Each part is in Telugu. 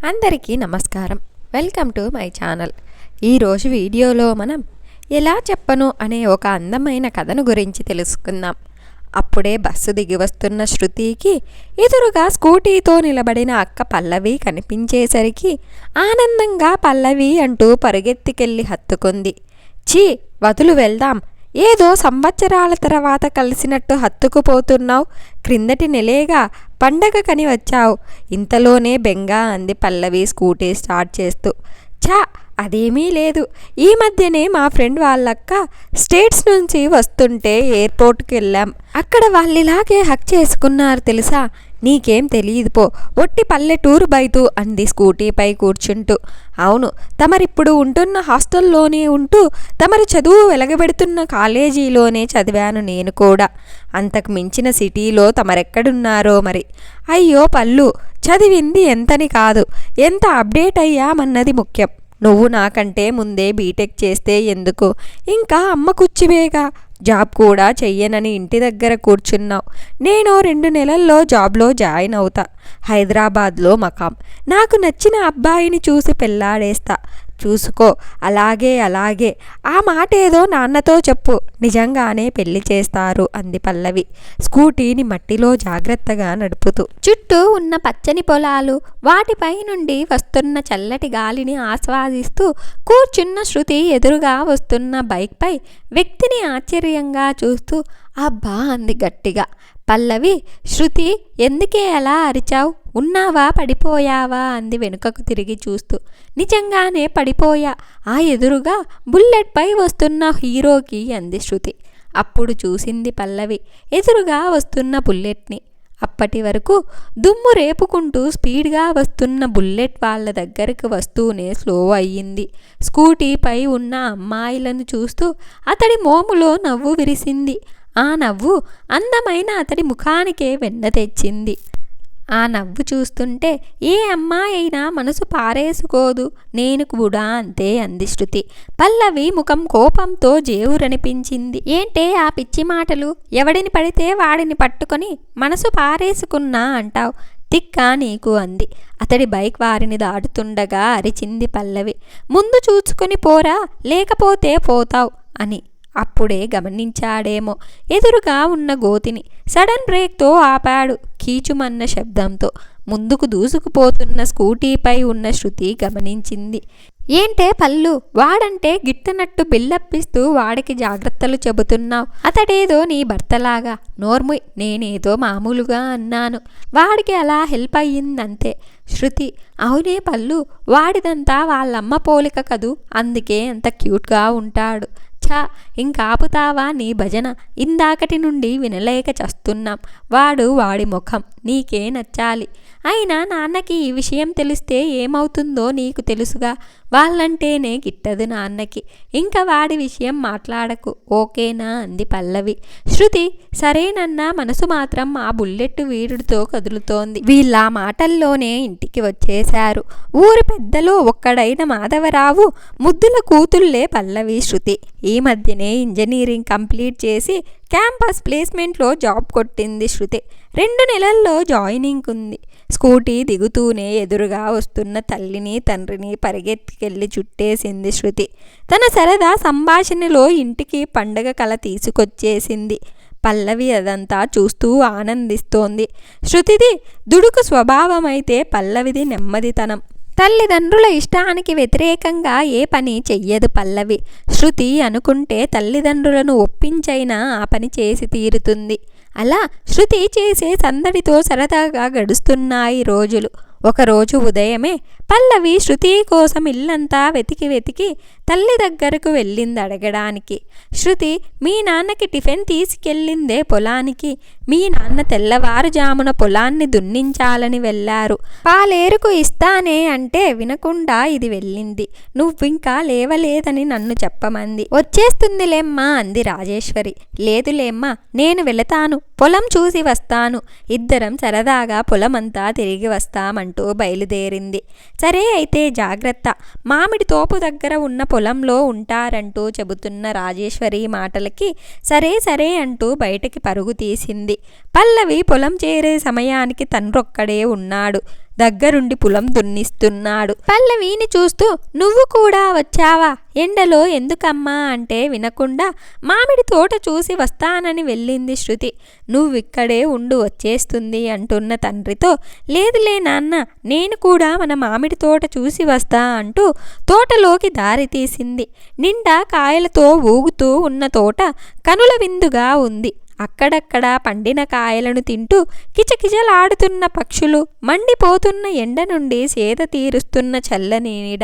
అందరికీ నమస్కారం. Welcome to my channel. ఈరోజు వీడియోలో మనం ఎలా చెప్పను అనే ఒక అందమైన కథను గురించి తెలుసుకుందాం. అప్పుడే బస్సు దిగి వస్తున్న శృతికి ఎదురుగా స్కూటీతో నిలబడిన అక్క పల్లవి కనిపించేసరికి ఆనందంగా పల్లవి అంటూ పరుగెత్తికెళ్ళి హత్తుకుంది. ఛీ, వదులు వెళ్దాం, ఏదో సంవత్సరాల తర్వాత కలిసినట్టు హత్తుకుపోతున్నావు, క్రిందటి నెలేగా పండగ కని వచ్చావు, ఇంతలోనే బెంగా అంది పల్లవి స్కూటీ స్టార్ట్ చేస్తూ. ఛా, అదేమీ లేదు, ఈ మధ్యనే మా ఫ్రెండ్ వాళ్ళక్క స్టేట్స్ నుంచి వస్తుంటే ఎయిర్పోర్ట్కి వెళ్ళాం, అక్కడ వాళ్ళిలాగే హక్ చేసుకున్నారు తెలుసా, నీకేం తెలియదు పో, ఒట్టి పల్లెటూరు బైతు అంది స్కూటీపై కూర్చుంటూ. అవును, తమరిప్పుడు ఉంటున్న హాస్టల్లోనే ఉంటూ తమరు చదువు వెలగబెడుతున్న కాలేజీలోనే చదివాను నేను కూడా, అంతకు మించిన సిటీలో తమరెక్కడున్నారో మరి. అయ్యో పల్లు, చదివింది ఎంతని కాదు, ఎంత అప్డేట్ అయ్యామన్నది ముఖ్యం. నువ్వు నాకంటే ముందే బీటెక్ చేస్తే ఎందుకు, ఇంకా అమ్మ కుచ్చివేగా, జాబ్ కూడా చెయ్యనని ఇంటి దగ్గర కూర్చున్నావు. నేను 2 నెలల్లో జాబ్లో జాయిన్ అవుతా, హైదరాబాద్లో మకాం, నాకు నచ్చిన అబ్బాయిని చూసి పెళ్ళాడేస్తా, చూసుకో. అలాగే అలాగే, ఆ మాట ఏదో నాన్నతో చెప్పు, నిజంగానే పెళ్లి చేస్తారు అంది పల్లవి స్కూటీని మట్టిలో జాగ్రత్తగా నడుపుతూ. చుట్టూ ఉన్న పచ్చని పొలాలు, వాటిపై నుండి వస్తున్న చల్లటి గాలిని ఆస్వాదిస్తూ కూర్చున్న శృతి ఎదురుగా వస్తున్న బైక్పై వ్యక్తిని ఆశ్చర్యంగా చూస్తూ అబ్బా అంది గట్టిగా. పల్లవి, శృతి, ఎందుకే అలా అరిచావు, ఉన్నావా పడిపోయావా అంది వెనుకకు తిరిగి చూస్తూ. నిజంగానే పడిపోయా, ఆ ఎదురుగా బుల్లెట్పై వస్తున్న హీరోకి అంది శృతి. అప్పుడు చూసింది పల్లవి ఎదురుగా వస్తున్న బుల్లెట్ని. అప్పటి వరకు దుమ్ము రేపుకుంటూ స్పీడ్గా వస్తున్న బుల్లెట్ వాళ్ళ దగ్గరికి వస్తూనే స్లో అయ్యింది. స్కూటీపై ఉన్న అమ్మాయిలను చూస్తూ అతడి మోములో నవ్వు విరిసింది. ఆ నవ్వు అందమైన అతడి ముఖానికే వెన్న తెచ్చింది. ఆ నవ్వు చూస్తుంటే ఏ అమ్మాయి అయినా మనసు పారేసుకోదు, నేను కూడా అంతే అంది శృతి. పల్లవి ముఖం కోపంతో జేవురనిపించింది. ఏంటే ఆ పిచ్చి మాటలు, ఎవడిని పడితే వాడిని పట్టుకొని మనసు పారేసుకున్నా అంటావు, తిక్కా నీకు అంది. అతడి బైక్ వారిని దాటుతుండగా అరిచింది పల్లవి. ముందు చూసుకొని పోరా, లేకపోతే పోతావు అని. అప్పుడే గమనించాడేమో ఎదురుగా ఉన్న గోతిని. సడన్ బ్రేక్తో ఆపాడు కీచుమన్న శబ్దంతో. ముందుకు దూసుకుపోతున్న స్కూటీపై ఉన్న శృతి గమనించింది. ఏంటే పల్లు, వాడంటే గిట్టనట్టు బిల్లప్పిస్తూ వాడికి జాగ్రత్తలు చెబుతున్నావు, అతడేదో నీ భర్తలాగా. నోర్ముయ్, నేనేదో మామూలుగా అన్నాను, వాడికి అలా హెల్ప్ అయ్యిందంతే. శృతి, అవునే పల్లు, వాడిదంతా వాళ్ళమ్మ పోలిక కదూ, అందుకే అంత క్యూట్గా ఉంటాడు. ఛా, ఇంకాపుతావా నీ భజన, ఇందాకటి నుండి వినలేక చస్తున్నాం. వాడి ముఖం నీకే నచ్చాలి. అయినా నాన్నకి ఈ విషయం తెలిస్తే ఏమవుతుందో నీకు తెలుసుగా, వాళ్ళంటేనే గిట్టదు నాన్నకి. ఇంకా వాడి విషయం మాట్లాడకు, ఓకేనా అంది పల్లవి. శృతి, సరేనన్నా మనసు మాత్రం ఆ బుల్లెట్ వీరుడితో కదులుతోంది. వీళ్ళ మాటల్లోనే ఇంటికి వచ్చేశారు. ఊరి పెద్దలో ఒక్కడైన మాధవరావు ముద్దుల కూతుళ్లే పల్లవి, శృతి. ఈ మధ్యనే ఇంజనీరింగ్ కంప్లీట్ చేసి క్యాంపస్ ప్లేస్మెంట్లో జాబ్ కొట్టింది శృతి. 2 నెలల్లో జాయినింగ్ ఉంది. స్కూటీ దిగుతూనే ఎదురుగా వస్తున్న తల్లిని తండ్రిని పరిగెత్తికెళ్ళి చుట్టేసింది శృతి. తన సరదా సంభాషణలో ఇంటికి పండగ కల తీసుకొచ్చేసింది. పల్లవి అదంతా చూస్తూ ఆనందిస్తోంది. శృతిది దుడుకు స్వభావమైతే పల్లవిది నెమ్మదితనం. తల్లిదండ్రుల ఇష్టానికి వ్యతిరేకంగా ఏ పని చెయ్యదు పల్లవి. శృతి అనుకుంటే తల్లిదండ్రులను ఒప్పించైనా ఆ పని చేసి తీరుతుంది. అలా శృతి చేసే సందడితో సరదాగా గడుస్తున్నాయి రోజులు. ఒకరోజు ఉదయమే పల్లవి శృతి కోసం ఇల్లంతా వెతికి తల్లి దగ్గరకు వెళ్ళింది అడగడానికి. శృతి, మీ నాన్నకి టిఫిన్ తీసుకెళ్ళిందే పొలానికి, మీ నాన్న తెల్లవారుజామున పొలాన్ని దున్నించాలని వెళ్ళారు, పాలేరుకు ఇస్తానే అంటే వినకుండా ఇది వెళ్ళింది, నువ్వింకా లేవలేదని నన్ను చెప్పమంది. వచ్చేస్తుందిలేమ్మా అంది రాజేశ్వరి. లేదులేమ్మా, నేను వెళతాను, పొలం చూసి వస్తాను, ఇద్దరం సరదాగా పొలమంతా తిరిగి వస్తామంటూ బయలుదేరింది. సరే అయితే జాగ్రత్త, మామిడి తోపు దగ్గర ఉన్న పొలంలో ఉంటారంటూ చెబుతున్న రాజేశ్వరి మాటలకి సరే అంటూ బయటికి పరుగు తీసింది. పల్లవి పొలం చేరే సమయానికి తండ్రొక్కడే ఉన్నాడు. దగ్గరుండి పొలం దున్నిస్తున్నాడు. పల్లవిని చూస్తూ నువ్వు కూడా వచ్చావా, ఎండలో ఎందుకమ్మా అంటే వినకుండా మామిడి తోట చూసి వస్తానని వెళ్ళింది శృతి. నువ్విక్కడే ఉండు వచ్చేస్తుంది అంటున్న తండ్రితో లేదులే నాన్న, నేను కూడా మన మామిడి తోట చూసి వస్తా అంటూ తోటలోకి దారి తీసింది. నిండా కాయలతో ఊగుతూ ఉన్న తోట కనుల విందుగా ఉంది. అక్కడక్కడ పండిన కాయలను తింటూ కిచకిచలాడుతున్న పక్షులు, మండిపోతున్న ఎండ నుండి సేద తీరుస్తున్న చల్లని నీడ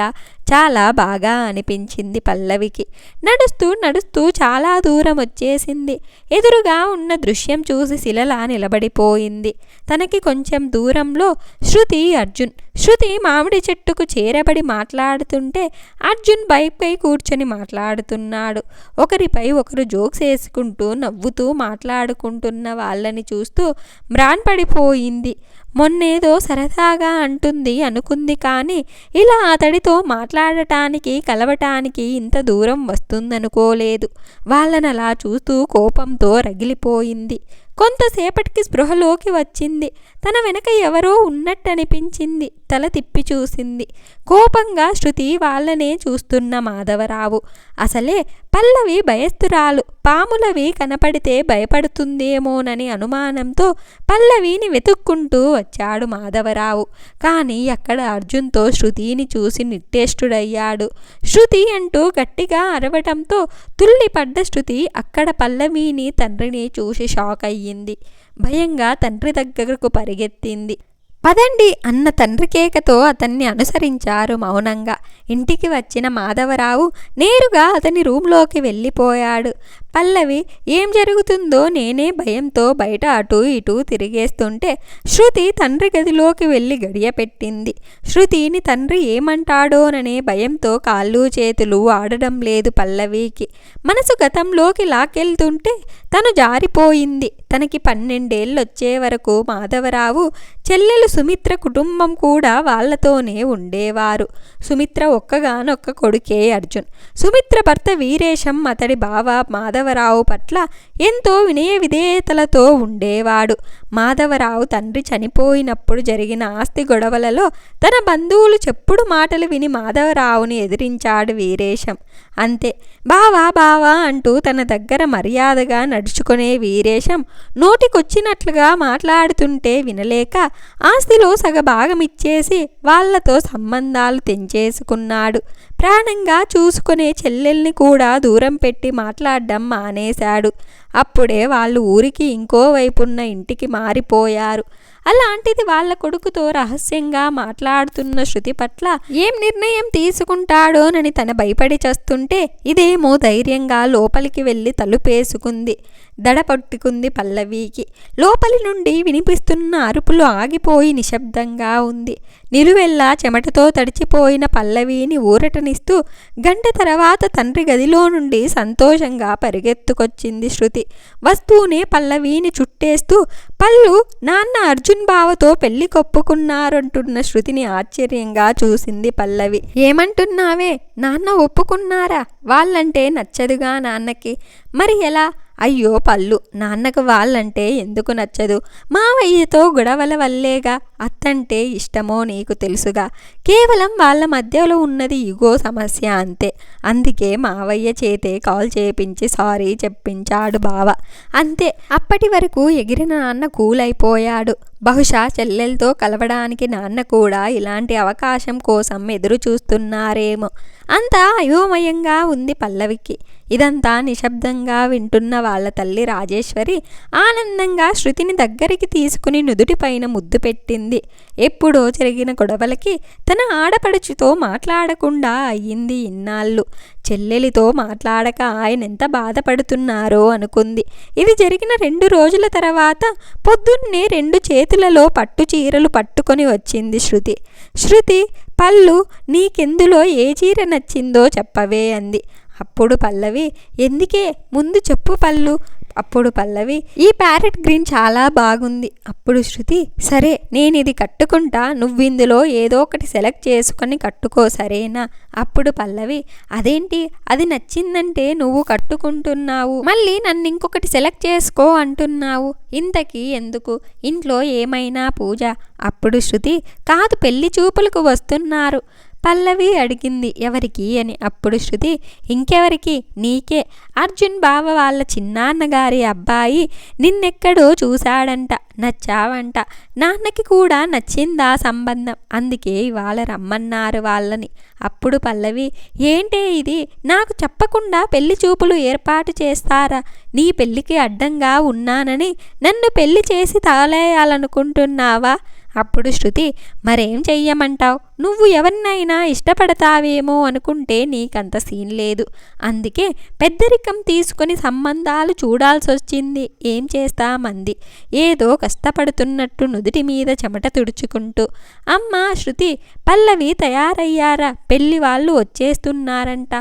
చాలా బాగా అనిపించింది పల్లవికి. నడుస్తూ నడుస్తూ చాలా దూరం వచ్చేసింది. ఎదురుగా ఉన్న దృశ్యం చూసి శిలలా నిలబడిపోయింది. తనకి కొంచెం దూరంలో శృతి, అర్జున్. శృతి మామిడి చెట్టుకు చేరబడి మాట్లాడుతుంటే అర్జున్ బైక్పై కూర్చొని మాట్లాడుతున్నాడు. ఒకరిపై ఒకరు జోక్స్ వేసుకుంటూ నవ్వుతూ మాట్లాడుకుంటున్న వాళ్ళని చూస్తూ మ్రాన్పడిపోయింది. మొన్నేదో సరదాగా అంటుంది అనుకుంది, కానీ ఇలా అతడితో మాట్లాడటానికి కలవటానికి ఇంత దూరం వస్తుందనుకోలేదు. వాళ్ళనలా చూస్తూ కోపంతో రగిలిపోయింది. కొంతసేపటికి స్పృహలోకి వచ్చింది. తన వెనక ఎవరో ఉన్నట్టనిపించింది. తల తిప్పి చూసింది. కోపంగా శృతి వాళ్ళనే చూస్తున్న మాధవరావు. అసలే పల్లవి భయస్థురాలు. పాములవి కనపడితే భయపడుతుందేమోనని అనుమానంతో పల్లవిని వెతుక్కుంటూ వచ్చాడు మాధవరావు. కానీ అక్కడ అర్జున్తో శృతిని చూసి నిట్టేష్టుడయ్యాడు. శృతి అంటూ గట్టిగా అరవటంతో తుల్లిపడ్డ శృతి అక్కడ పల్లవిని, తండ్రిని చూసి షాక్ అయ్యింది. భయంగా తండ్రి దగ్గరకు పరిగెత్తింది. పదండి అన్న తండ్రి కేకతో అతన్ని అనుసరించారు మౌనంగా. ఇంటికి వచ్చిన మాధవరావు నేరుగా అతని రూంలోకి వెళ్ళిపోయాడు. పల్లవి ఏం జరుగుతుందో నేనే భయంతో బయట అటూ ఇటూ తిరిగేస్తుంటే శృతి తండ్రి గదిలోకి వెళ్ళి గడియ పెట్టింది. శృతిని తండ్రి ఏమంటాడోననే భయంతో కాళ్ళు చేతులు ఆడడం లేదు పల్లవికి. మనసు గతంలోకి లాకెళ్తుంటే తను జారిపోయింది. తనకి 12 ఏళ్ళొచ్చే వరకు మాధవరావు, చెల్లెలు సుమిత్ర కుటుంబం కూడా వాళ్లతోనే ఉండేవారు. సుమిత్ర ఒక్కగానొక్క కొడుకే అర్జున్. సుమిత్ర భర్త వీరేశం అతడి బావ మాధవరావు పట్ల ఎంతో వినయ విధేయతలతో ఉండేవాడు. మాధవరావు తండ్రి చనిపోయినప్పుడు జరిగిన ఆస్తి గొడవలలో తన బంధువులు చెప్పుడు మాటలు విని మాధవరావుని ఎదిరించాడు వీరేశం. అంతే. బావా బావా అంటూ తన దగ్గర మర్యాదగా నడుచుకునే వీరేశం నోటికొచ్చినట్లుగా మాట్లాడుతుంటే వినలేక ఆస్తిలో సగభాగమిచ్చేసి వాళ్లతో సంబంధాలు తెంచేసుకున్నాడు. ప్రాణంగా చూసుకునే చెల్లెల్ని కూడా దూరం పెట్టి మాట్లాడడం మానేశాడు. అప్పుడే వాళ్ళు ఊరికి ఇంకోవైపున్న ఇంటికి మారిపోయారు. అలాంటిది వాళ్ళ కొడుకుతో రహస్యంగా మాట్లాడుతున్న శృతి పట్ల ఏం నిర్ణయం తీసుకుంటాడోనని తన భయపడి చస్తుంటే ఇదేమో ధైర్యంగా లోపలికి వెళ్ళి తలుపేసుకుంది. దడపట్టుకుంది పల్లవికి. లోపలి నుండి వినిపిస్తున్న అరుపులు ఆగిపోయి నిశ్శబ్దంగా ఉంది. నిలువెల్లా చెమటతో తడిచిపోయిన పల్లవిని ఊరటనిస్తూ గంట తర్వాత తండ్రి గదిలో నుండి సంతోషంగా పరిగెత్తుకొచ్చింది శృతి. వస్తూనే పల్లవిని చుట్టేస్తూ పల్లు, నాన్న అర్జున్ బావతో పెళ్లి కొప్పుకున్నారంటున్న శృతిని ఆశ్చర్యంగా చూసింది పల్లవి. ఏమంటున్నావే, నాన్న ఒప్పుకున్నారా? వాళ్ళంటే నచ్చదుగా నాన్నకి. మరి ఎలా? అయ్యో పల్లు, నాన్నకు వాళ్ళంటే ఎందుకు నచ్చదు? మావయ్యతో గొడవల వల్లేగా. అత్తంటే ఇష్టమో నీకు తెలుసుగా. కేవలం వాళ్ళ మధ్యలో ఉన్నది ఇగో సమస్య అంతే. అందుకే మావయ్య చేతే కాల్ చేపించి సారీ చెప్పించాడు బావ. అంతే. అప్పటి వరకు ఎగిరిన నాన్న కూలైపోయాడు. బహుశా చెల్లెలతో కలవడానికి నాన్న కూడా ఇలాంటి అవకాశం కోసం ఎదురు చూస్తున్నారేమో. అంతా అయోమయంగా ఉంది పల్లవికి. ఇదంతా నిశ్శబ్దంగా వింటున్న వాళ్ళ తల్లి రాజేశ్వరి ఆనందంగా శృతిని దగ్గరికి తీసుకుని నుదుటిపైన ముద్దు పెట్టింది. ఎప్పుడో జరిగిన గొడవలకి తన ఆడపడుచుతో మాట్లాడకుండా అయ్యింది ఇన్నాళ్ళు. చెల్లెలితో మాట్లాడక ఆయన ఎంత బాధపడుతున్నారో అనుకుంది. ఇది జరిగిన 2 రోజుల తర్వాత పొద్దున్నే 2 చేతులలో పట్టు చీరలు పట్టుకొని వచ్చింది శృతి. శృతి, పల్లు, నీకెందులో ఏ చీర నచ్చిందో చెప్పవే అంది. అప్పుడు పల్లవి, ఎందుకే, ముందు చెప్పు పల్లు. అప్పుడు పల్లవి, ఈ ప్యారెట్ గ్రీన్ చాలా బాగుంది. అప్పుడు శృతి, సరే నేను ఇది కట్టుకుంటా, నువ్వు ఇందులో ఏదో ఒకటి సెలెక్ట్ చేసుకొని కట్టుకో సరేనా? అప్పుడు పల్లవి, అదేంటి, అది నచ్చిందంటే నువ్వు కట్టుకుంటున్నావు, మళ్ళీ నన్ను ఇంకొకటి సెలెక్ట్ చేసుకో అంటున్నావు, ఇంతకీ ఎందుకు? ఇంట్లో ఏమైనా పూజ? అప్పుడు శృతి, కాదు పెళ్లి చూపులకు వస్తున్నారు. పల్లవి అడిగింది, ఎవరికి అని. అప్పుడు శృతి, ఇంకెవరికి, నీకే. అర్జున్ బావ వాళ్ళ చిన్నాన్నగారి అబ్బాయి నిన్నెక్కడో చూశాడంట, నచ్చావంట, నాన్నకి కూడా నచ్చిందా సంబంధం, అందుకే ఇవాళ రమ్మన్నారు వాళ్ళని. అప్పుడు పల్లవి, ఏంటే ఇది, నాకు చెప్పకుండా పెళ్లి చూపులు ఏర్పాటు చేస్తారా? నీ పెళ్లికి అడ్డంగా ఉన్నానని నన్ను పెళ్లి చేసి తగలేయాలనుకుంటున్నావా? అప్పుడు శృతి, మరేం చెయ్యమంటావు, నువ్వు ఎవరినైనా ఇష్టపడతావేమో అనుకుంటే నీకంత సీన్ లేదు, అందుకే పెద్దరికం తీసుకుని సంబంధాలు చూడాల్సి వచ్చింది, ఏం చేస్తామంది ఏదో కష్టపడుతున్నట్టు నుదుటి మీద చెమట తుడుచుకుంటూ. అమ్మా శృతి, పల్లవి తయారయ్యారా, పెళ్లి వాళ్ళు వచ్చేస్తున్నారంట.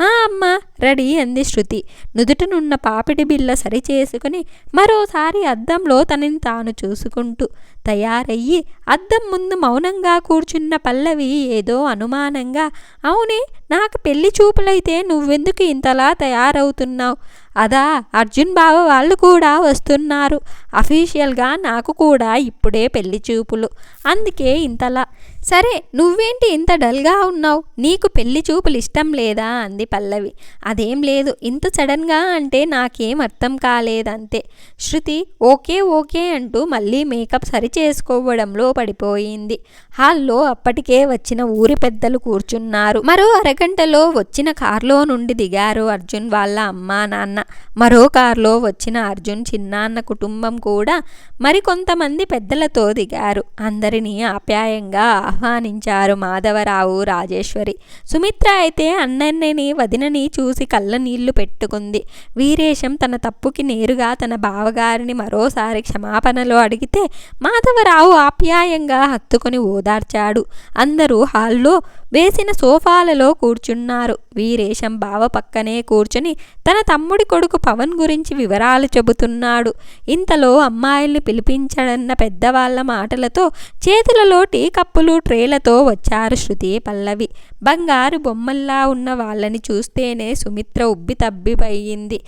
అమ్మా రెడీ అంది శృతి నుదుటనున్న పాపిడి బిళ్ళ సరిచేసుకుని మరోసారి అద్దంలో తనని తాను చూసుకుంటూ. తయారయ్యి అద్దం ముందు మౌనంగా కూర్చున్న పల్లవి ఏదో అనుమానంగా, అవునే, నాకు పెళ్లి చూపులైతే నువ్వెందుకు ఇంతలా తయారవుతున్నావు? అదా, అర్జున్ బావ వాళ్ళు కూడా వస్తున్నారు, అఫీషియల్గా నాకు కూడా ఇప్పుడే పెళ్లి చూపులు, అందుకే ఇంతలా. సరే నువ్వేంటి ఇంత డల్గా ఉన్నావు, నీకు పెళ్లి చూపులు ఇష్టం లేదా అంది పల్లవి. అదేం లేదు, ఇంత సడన్గా అంటే నాకేం అర్థం కాలేదంతే. శృతి ఓకే ఓకే అంటూ మళ్ళీ మేకప్ సరిచేసుకోవడంలో పడిపోయింది. హాల్లో అప్పటికే వచ్చిన ఊరి పెద్దలు కూర్చున్నారు. మరో అరగంటలో వచ్చిన కారులో నుండి దిగారు అర్జున్ వాళ్ళ అమ్మా నాన్న. మరో కారులో వచ్చిన అర్జున్ చిన్నాన్న కుటుంబం కూడా మరికొంతమంది పెద్దలతో దిగారు. అందరినీ ఆప్యాయంగా ఆహ్వానించారు మాధవరావు, రాజేశ్వరి. సుమిత్ర అయితే అన్నయ్యని వదినని చూసి కళ్ళ నీళ్లు పెట్టుకుంది. వీరేశం తన తప్పుకి నేరుగా తన బావగారిని మరోసారి క్షమాపణలో అడిగితే మాధవరావు ఆప్యాయంగా హత్తుకొని ఓదార్చాడు. అందరూ హాల్లో వేసిన సోఫాలలో కూర్చున్నారు. వీరేశం బావ పక్కనే కూర్చుని తన తమ్ముడి కొడుకు పవన్ గురించి వివరాలు చెబుతున్నాడు. ఇంతలో అమ్మాయిల్ని పిలిపించడన్న పెద్దవాళ్ల మాటలతో చేతులలో టీ కప్పులు ట్రేలతో వచ్చారు శృతి, పల్లవి. బంగారు బొమ్మల్లా ఉన్న వాళ్ళని చూస్తేనే సుమిత్ర ఉబ్బి తబ్బిపోయింది.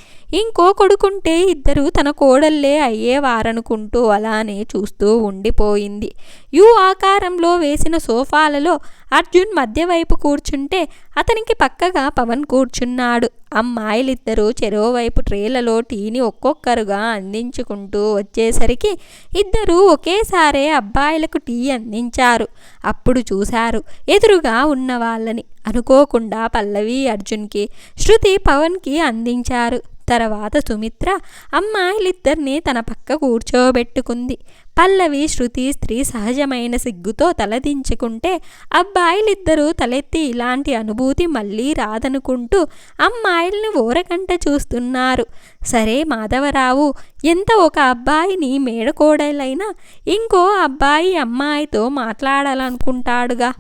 ఇంకో కొడుకుంటే ఇద్దరు తన కోడళ్లే అయ్యేవారనుకుంటూ అలానే చూస్తూ ఉండిపోయింది. యు ఆకారంలో వేసిన సోఫాలలో అర్జున్ మధ్యవైపు కూర్చుంటే అతనికి పక్కగా పవన్ కూర్చున్నాడు. అమ్మాయిలిద్దరూ చెరోవైపు ట్రేలలో టీని ఒక్కొక్కరుగా అందించుకుంటూ వచ్చేసరికి ఇద్దరూ ఒకేసారే అబ్బాయిలకు టీ అందించారు. అప్పుడు చూశారు ఎదురుగా ఉన్న వాళ్ళని. అనుకోకుండా పల్లవి అర్జున్కి, శృతి పవన్కి అందించారు. తర్వాత సుమిత్ర అమ్మాయిలిద్దరినీ తన పక్క కూర్చోబెట్టుకుంది. పల్లవి శృతి స్త్రీ సహజమైన సిగ్గుతో తలదించుకుంటే అబ్బాయిలిద్దరూ తలెత్తి ఇలాంటి అనుభూతి మళ్ళీ రాదనుకుంటూ అమ్మాయిల్ని ఓరకంట చూస్తున్నారు. సరే మాధవరావు, ఎంత ఒక అబ్బాయిని మేడకోడలైనా ఇంకో అబ్బాయి అమ్మాయితో మాట్లాడాలనుకుంటాడుగా,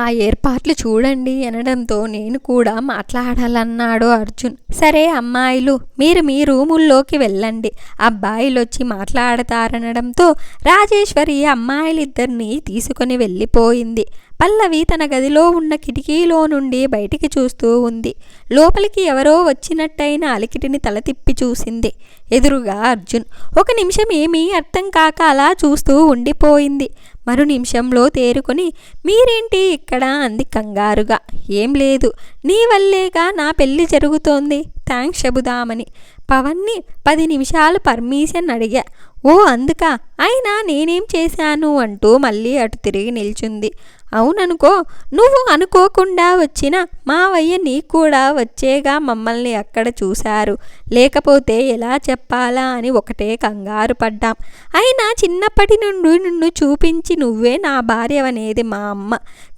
ఆ ఏర్పాట్లు చూడండి అనడంతో నేను కూడా మాట్లాడాలన్నాడు అర్జున్. సరే అమ్మాయిలు, మీరు మీ రూముల్లోకి వెళ్ళండి, అబ్బాయిలొచ్చి మాట్లాడతారనడంతో రాజేశ్వరి అమ్మాయిలిద్దరినీ తీసుకుని వెళ్ళిపోయింది. పల్లవి తన గదిలో ఉన్న కిటికీలో నుండి బయటికి చూస్తూ ఉంది. లోపలికి ఎవరో వచ్చినట్టయిన అలికిటిని తల తిప్పి చూసింది. ఎదురుగా అర్జున్. ఒక నిమిషం ఏమీ అర్థం కాక అలా చూస్తూ ఉండిపోయింది. మరు నిమిషంలో తేరుకొని, మీరేంటి ఇక్కడ అంది కంగారుగా. ఏం లేదు, నీ వల్లేగా నా పెళ్లి జరుగుతోంది, థ్యాంక్స్ చెబుదామని పవన్ని 10 నిమిషాలు పర్మిషన్ అడిగా. ఓ అందుకా, అయినా నేనేం చేశాను అంటూ మళ్ళీ అటు తిరిగి నిల్చుంది. అవుననుకో, నువ్వు అనుకోకుండా వచ్చిన మావయ్య నీకు కూడా వచ్చేగా మమ్మల్ని అక్కడ చూశారు, లేకపోతే ఎలా చెప్పాలా అని ఒకటే కంగారు పడ్డాం. అయినా చిన్నప్పటి నుండి నిన్ను చూపించి నువ్వే నా భార్యవనేది మా అమ్మ.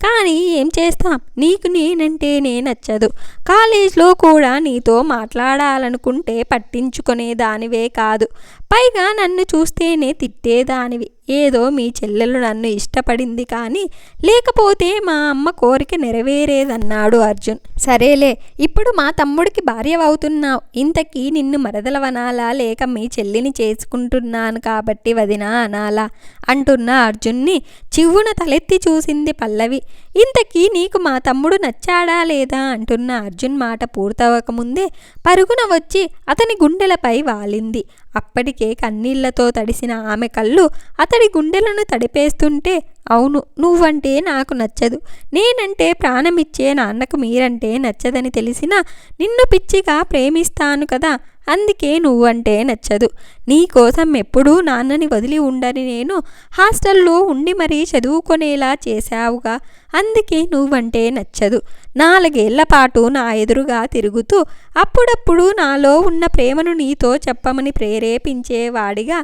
కానీ ఏం చేస్తాం, నీకు నేనంటేనే నచ్చదు. కాలేజ్లో కూడా నీతో మాట్లాడాలనుకుంటే పట్టించుకునేదానివే కాదు, పైగా నన్ను చూస్తేనే తిట్టేదానివి. ఏదో మీ చెల్లెలు నన్ను ఇష్టపడింది కానీ లేకపోతే మా అమ్మ కోరిక నెరవేరేదన్నాడు అర్జున్. సరేలే, ఇప్పుడు మా తమ్ముడికి భార్యవవుతున్నావు. ఇంతకీ నిన్ను మరదలవనాలా లేక మీ చెల్లిని చేసుకుంటున్నాను కాబట్టి వదినా అనాలా అంటున్న అర్జున్ని చివ్వున తలెత్తి చూసింది పల్లవి. ఇంతకీ నీకు మా తమ్ముడు నచ్చాడా లేదా అంటున్న అర్జున్ మాట పూర్తవకముందే పరుగున వచ్చి అతని గుండెలపై వాలింది. అప్పటికే కన్నీళ్లతో తడిసిన ఆమె కళ్ళు అతడి గుండెలను తడిపేస్తుంటే, అవును, నువ్వంటే నాకు నచ్చదు. నేనంటే ప్రాణమిచ్చే నాన్నకు మీరంటే నచ్చదని తెలిసినా నిన్ను పిచ్చిగా ప్రేమిస్తాను కదా, అందుకే నువ్వంటే నచ్చదు. నీకోసం ఎప్పుడూ నాన్నని వదిలి ఉండని నేను హాస్టల్లో ఉండి మరీ చదువుకొనేలా చేశావుగా, అందుకే నువ్వంటే నచ్చదు. 4 ఏళ్ల పాటు నా ఎదురుగా తిరుగుతూ అప్పుడప్పుడు నాలో ఉన్న ప్రేమను నీతో చెప్పమని ప్రేరేపించేవాడిగా,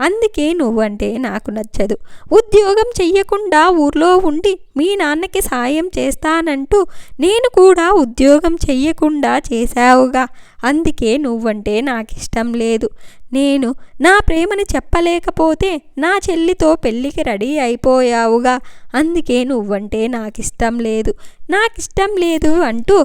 అందుకే నువ్వంటే నాకు నచ్చదు. ఉద్యోగం చెయ్యకుండా ఊర్లో ఉండి మీ నాన్నకి సాయం చేస్తానంటూ నేను కూడా ఉద్యోగం చెయ్యకుండా చేశావుగా, అందుకే నువ్వంటే నాకిష్టం లేదు. నేను నా ప్రేమని చెప్పలేకపోతే నా చెల్లితో పెళ్ళికి రెడీ అయిపోయావుగా, అందుకే నువ్వంటే నాకిష్టం లేదు అంటూ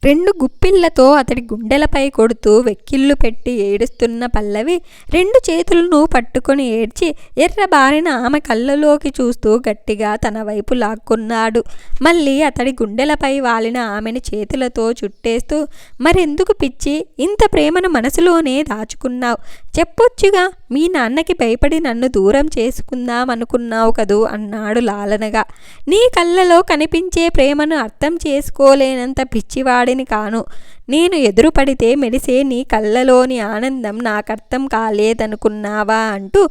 2 గుప్పిళ్లతో అతడి గుండెలపై కొడుతూ వెక్కిళ్ళు పెట్టి ఏడుస్తున్న పల్లవి 2 చేతులను పట్టుకొని ఏడ్చి ఎర్రబారిన ఆమె కళ్ళలోకి చూస్తూ గట్టిగా తన వైపు లాక్కున్నాడు. మళ్ళీ అతడి గుండెలపై వాలిన ఆమెను చేతులతో చుట్టేస్తూ, మరెందుకు పిచ్చి, ఇంత ప్రేమను మనసులోనే దాచుకున్నావు? చెప్పొచ్చుగా, మీ నాన్నకి భయపడి నన్ను దూరం చేసుకుందామనుకున్నావు కదూ అన్నాడు లాలనగా. నీ కళ్ళలో కనిపించే ప్రేమను అర్థం చేసుకోలేనంత పిచ్చివాడిని కాను. నేను ఎదురుపడితే మెరిసే నీ కళ్ళలోని ఆనందం నాకర్థం కాలేదనుకున్నావా అంటూ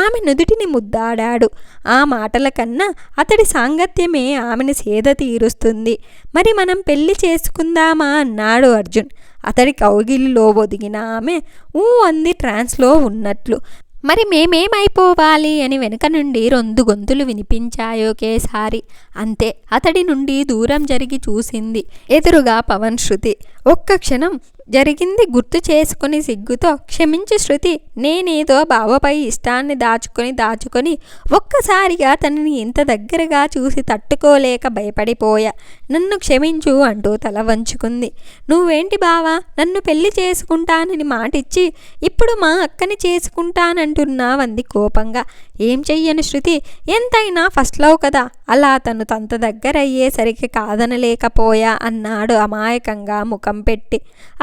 ఆమె నుదుటిని ముద్దాడాడు. ఆ మాటల కన్నా అతడి సాంగత్యమే ఆమెను సేద తీరుస్తుంది. మరి మనం పెళ్లి చేసుకుందామా అన్నాడు అర్జున్. అతడి కౌగిలిలో ఒదిగిన ఆమె ఊ అంది ట్రాన్స్లో ఉన్నట్లు. మరి మేమేమైపోవాలి అని వెనుక నుండి 2 గొంతులు వినిపించాయోకేసారి. అంతే, అతడి నుండి దూరం జరిగి చూసింది. ఎదురుగా పవన్, శృతి. ఒక్క క్షణం జరిగింది గుర్తు చేసుకుని సిగ్గుతో, క్షమించు శృతి, నేనేదో బావపై ఇష్టాన్ని దాచుకొని ఒక్కసారిగా తనని ఇంత దగ్గరగా చూసి తట్టుకోలేక భయపడిపోయా. నన్ను క్షమించు అంటూ తల వంచుకుంది. నువ్వేంటి బావా, నన్ను పెళ్లి చేసుకుంటానని మాటిచ్చి ఇప్పుడు మా అక్కని చేసుకుంటానంటున్నావంది కోపంగా. ఏం చెయ్యను శృతి, ఎంతైనా ఫస్ట్ లవ్ కదా, అలా తను తంత దగ్గరయ్యేసరికి కాదనలేకపోయా అన్నాడు అమాయకంగా ముఖం పెట్టి.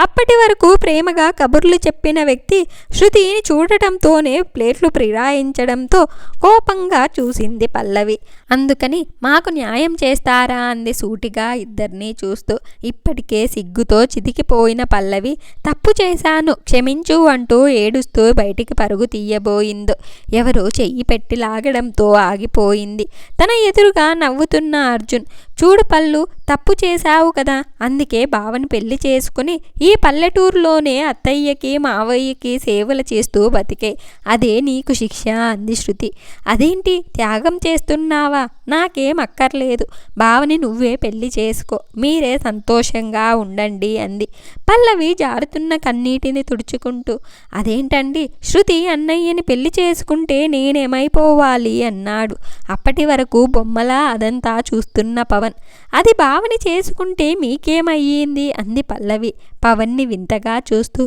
అప్పటి వరకు ప్రేమగా కబుర్లు చెప్పిన వ్యక్తి శృతిని చూడటంతోనే ప్లేట్లు ఫిరాయించడంతో కోపంగా చూసింది పల్లవి. అందుకని మాకు న్యాయం చేస్తారా అంది సూటిగా ఇద్దరినీ చూస్తూ. ఇప్పటికే సిగ్గుతో చితికిపోయిన పల్లవి తప్పు చేశాను క్షమించు అంటూ ఏడుస్తూ బయటికి పరుగు తీయబోయిందో ఎవరో చెయ్యి పెట్టి లాగడంతో ఆగిపోయింది. తన ఎదురుగా నవ్వుతున్న అర్జున్, చూడు పల్లు, తప్పు చేశావు కదా, అందుకే బావని పెళ్లి చేసుకుని ఈ పల్లెటూరులోనే అత్తయ్యకి మావయ్యకి సేవలు చేస్తూ బతికే, అదే నీకు శిక్ష అంది శృతి. అదేంటి, త్యాగం చేస్తున్నావా? నాకేం అక్కర్లేదు, బావని నువ్వే పెళ్లి చేసుకో, మీరే సంతోషంగా ఉండండి అంది పల్లవి జారుతున్న కన్నీటిని తుడుచుకుంటూ. అదేంటండి, శృతి అన్నయ్యని పెళ్లి చేసుకుంటే నేనేమైపోవాలి అన్నాడు. అప్పటి వరకు బొమ్మలా అదంతా చూస్తున్న పవన్. అది బావని చేసుకుంటే మీకేమయ్యింది అంది పల్లవి పవన్ని వింతగా చూస్తూ.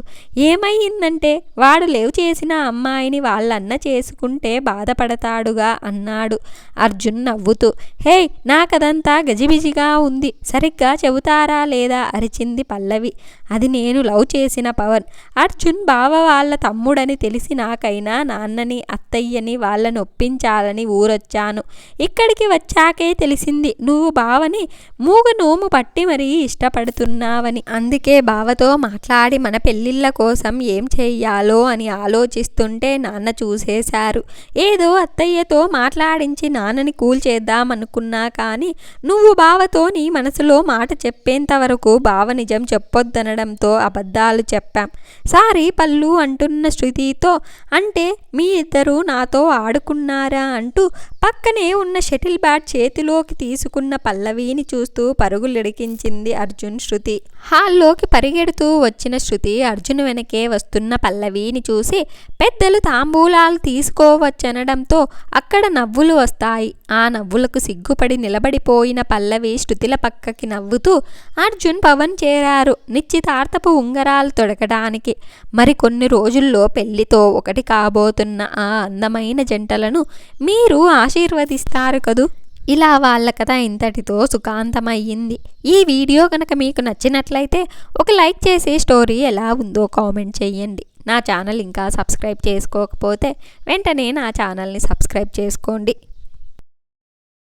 ఏమయ్యిందంటే, వాడు లేవు చేసిన అమ్మాయిని వాళ్ళన్న చేసుకుంటే బాధపడతాడుగా అన్నాడు అర్జున్ నవ్వుతూ. హే, నాకదంతా గజిబిజిగా ఉంది, సరిగ్గా చెబుతారా లేదా అరిచింది పల్లవి. అది నేను లవ్ చేసిన పవన్. అర్జున్ బావ వాళ్ళ తమ్ముడని తెలిసి నాకైనా నాన్నని అత్తయ్యని వాళ్ళని ఒప్పించాలని ఊరొచ్చాను. ఇక్కడికి వచ్చాకే తెలిసింది నువ్వు బావని మూగ నోము పట్టి మరీ ఇష్టపడుతున్నావని. అందుకే బావతో మాట్లాడి మన పెళ్ళిళ్ళ కోసం ఏం చెయ్యాలో అని ఆలోచిస్తుంటే నాన్న చూసేశారు. ఏదో అత్తయ్యతో మాట్లాడించి నాన్నని కూల్ చేద్దామనుకున్నా కానీ నువ్వు బావతో నీ మనసులో మాట చెప్పేంత వరకు బావ నిజం చెప్పొద్దనడంతో అబద్ధాలు చెప్పాం. సారీ పల్లు అంటున్న శృతితో, అంటే మీ ఇద్దరూ నాతో ఆడుకున్నారా అంటూ పక్కనే ఉన్న షటిల్ బ్యాట్ చేతిలోకి తీసుకున్న పల్లవిని చూస్తూ పరుగులిడికించింది అర్జున్ శృతి. హాల్లోకి పరిగెడుతూ వచ్చిన శృతి అర్జున్ వెనకే వస్తున్న పల్లవిని చూసి పెద్దలు తాంబూలాలు తీసుకోవచ్చనడంతో అక్కడ నవ్వులు వస్తాయి. ఆ నవ్వులకు సిగ్గుపడి నిలబడిపోయిన పల్లవి శృతిల పక్కకి నవ్వుతూ అర్జున్ పవన్ చేరారు నిశ్చితార్థపు ఉంగరాలు తొడగడానికి. మరికొన్ని రోజుల్లో పెళ్లితో ఒకటి కాబోతున్న ఆ అందమైన జంటలను మీరు ఆశీర్వదిస్తారు కదూ. ఇలా వాళ్ళ కథ ఇంతటితో సుఖాంతమయ్యింది. ఈ వీడియో కనుక మీకు నచ్చినట్లయితే ఒక లైక్ చేసి స్టోరీ ఎలా ఉందో కామెంట్ చేయండి. నా ఛానల్ ఇంకా సబ్స్క్రైబ్ చేసుకోకపోతే వెంటనే నా ఛానల్ని సబ్స్క్రైబ్ చేసుకోండి.